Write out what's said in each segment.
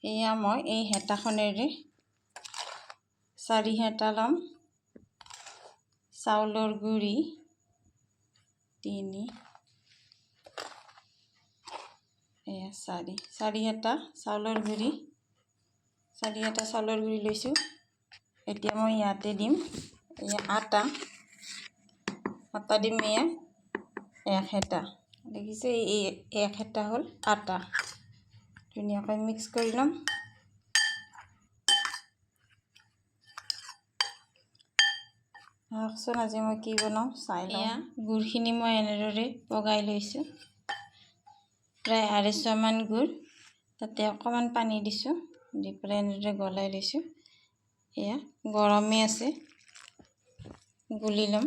এয়া মই এই হেতাখনেৰে 4 হেতা লম চাউলৰ গুড়ি 3 এয়া 4 হেতা চাউলৰ গুড়ি 4 হেতা চাউলৰ গুড়ি লৈছো এতিয়া মই ইয়াতে দিম এয়া আটা দিম এয়া 1 হেতা দেখিছে এই 1 হেতা হল আটা ধুনীয়াকৈ মিক্স কৰি লম আকচোন আজি মই কি বনাও চাই লওঁ গুড়খিনি মই এনেদৰে পগাই লৈছো প্ৰায় 250 মান গুড় তাতে অকমান পানী দিছো দি পেলাই এনেদৰে গলাই লৈছো এয়া গৰমে আছে গুলি লম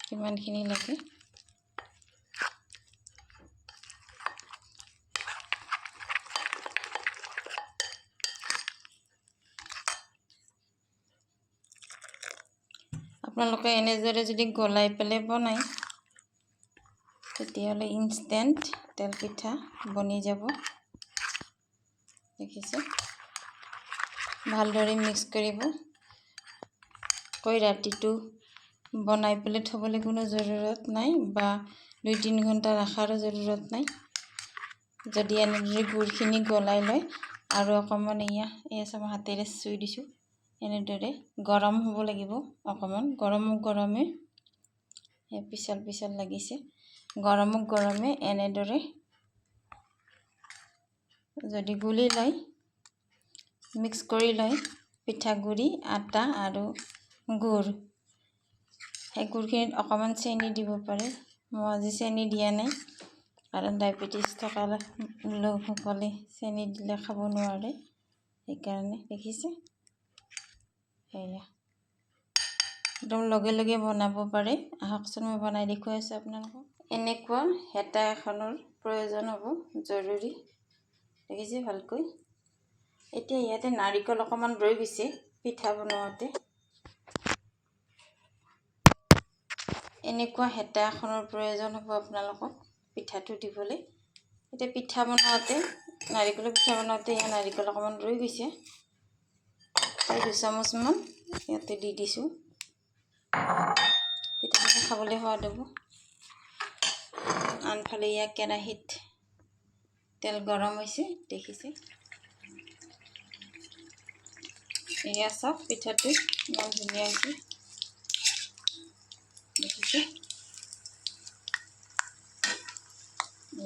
কিমানখিনি লাগে আপোনালোকে এনেদৰে যদি গলাই পেলাই বনাই তেতিয়াহলে ইনষ্টেন্ট তেল পিঠা বনি যাব দেখিছে ভালদৰে মিক্স কৰিব কৈ ৰাতিটো বনাই পেলাই থবলৈ কোনো জৰুৰত নাই বা 2-3 ঘণ্টা ৰাখাৰো জৰুৰত নাই যদি এনেদৰে গুড়খিনি গলাই লয় আৰু অকমান এয়া সম হাতেৰে চুই দিছো এনেদৰে গৰম হ'ব লাগিব অকমান গৰমে পিছল লাগিছে গৰমে এনেদৰে যদি গুলি লয় মিক্স কৰি লয় পিঠাগুড়ি আটা আৰু গুড় এই গুড়খিনিত অকমান চেনি দিব পাৰে মই আজি চেনি দিয়া নাই কাৰণ ডায়াবেটিস থকা লোকসকলে চেনি দিলে খাব নোৱাৰে সেইকাৰণে দেখিছে এয়া একদম লগে বনাব পাৰে আহকচোন মই বনাই দেখুৱাই আছো আপোনালোকক এনেকুৱা হেতা এখনৰ প্ৰয়োজন হ'ব জৰুৰী দেখিছে ভালকৈ এতিয়া ইয়াতে নাৰিকল অকমান ৰৈ গৈছে পিঠা বনোৱাতে এনেকুৱা হেতা এখনৰ প্ৰয়োজন হ'ব আপোনালোকক পিঠাটো দিবলৈ এতিয়া পিঠা বনাওঁতে নাৰিকলৰ পিঠা বনাওঁতে ইয়া নাৰিকল অকমান ৰৈ গৈছে 2 চামুচ মান ইয়াতে দি দিছো পিঠাটো খাবলৈ সোৱাদ হ'ব আনফালে ইয়া কেৰাহীত তেল গৰম হৈছে দেখিছে এয়া সব পিঠাটো ইমান ধুনীয়া হৈছে দেখিছে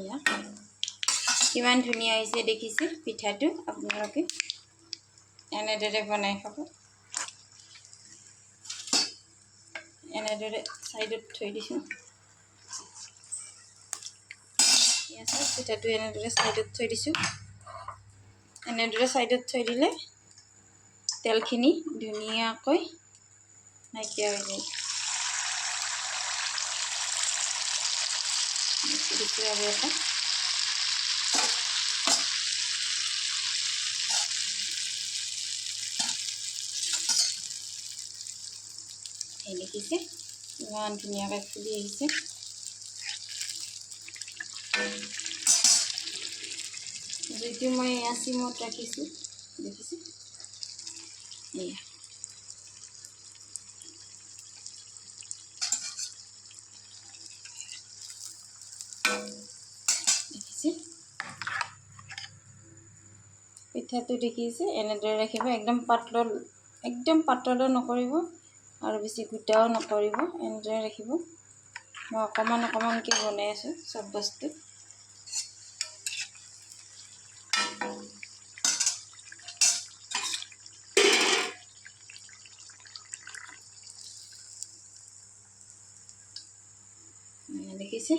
এয়া কিমান ধুনীয়া হৈছে দেখিছে পিঠাটো আপোনালোকে এনেদৰে বনাই খাব এনেদৰে সাইডত থৈ দিছো এয়া সব পিঠাটো এনেদৰে সাইডত থৈ দিছো এনেদৰে সাইডত থৈ দিলে তেলখিনি ধুনীয়াকৈ নাইকিয়া হৈ যায় দিছো আৰু এটা এই দেখিছে ইমান ধুনীয়াকৈ ফুলি আহিছে জুইটো মই চিমত ৰাখিছো দেখিছে এয়া দেখিছে পিঠাটো দেখিছে এনেদৰে ৰাখিব একদম পাতলো নকৰিব আৰু বেছি গোটাও নকৰিব এনেদৰে ৰাখিব মই অকমানকে বনাই আছো সব বস্তু দেখিছে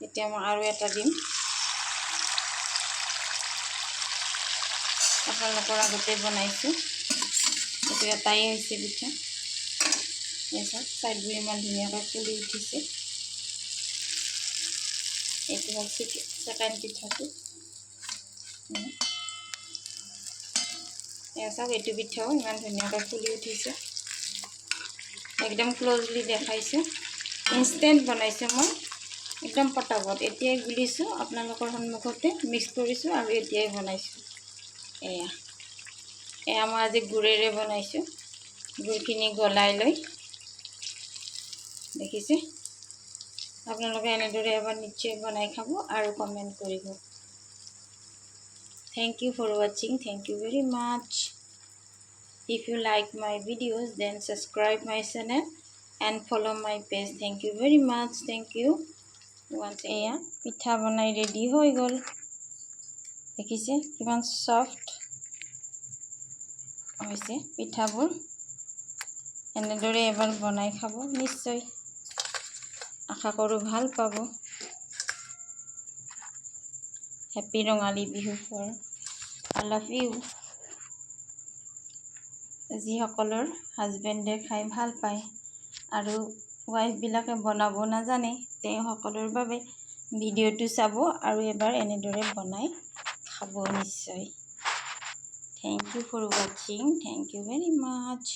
এতিয়া মই আৰু এটা দিম আপোনালোকৰ আগতে বনাইছো এইটো এটাই হৈছে পিঠা এসব সাইডবোৰ ইমান ধুনীয়াকৈ ফুলি উঠিছে এইটো হ'ল সেকেন্ড পিঠাটো এসব এইটো পিঠাও ইমান ধুনীয়াকৈ ফুলি উঠিছে একদম ক্লোজলি দেখাইছো ইনষ্টেন্ট বনাইছো মই একদম পটাপট এতিয়াই গুলিছোঁ আপোনালোকৰ সন্মুখতে মিক্স কৰিছোঁ আৰু এতিয়াই বনাইছোঁ এয়া মই আজি গুড়েৰে বনাইছোঁ গুড়খিনি গলাই লৈ দেখিছে আপোনালোকে এনেদৰে এবাৰ নিশ্চয় বনাই খাব আৰু কমেণ্ট কৰিব Thank you for watching. Thank you very much. If you like my videos, then subscribe my channel and follow my page. Thank you very much. Thank you. Once again, পিঠা বনাই ৰেডি হৈ গ'ল দেখিছে কিমান soft হৈছে পিঠাবোৰ এনেদৰে এবাৰ বনাই খাব নিশ্চয় আশা কৰোঁ ভাল পাব Happy Rongali Bihu for all of you যিসকলৰ হাজবেণ্ডে খাই ভাল পায় আৰু ৱাইফবিলাকে বনাব নাজানে তেওঁলোকৰ বাবে ভিডিঅ'টো চাব আৰু এবাৰ এনেদৰে বনাই খাব নিশ্চয় Thank you for watching. Thank you very much.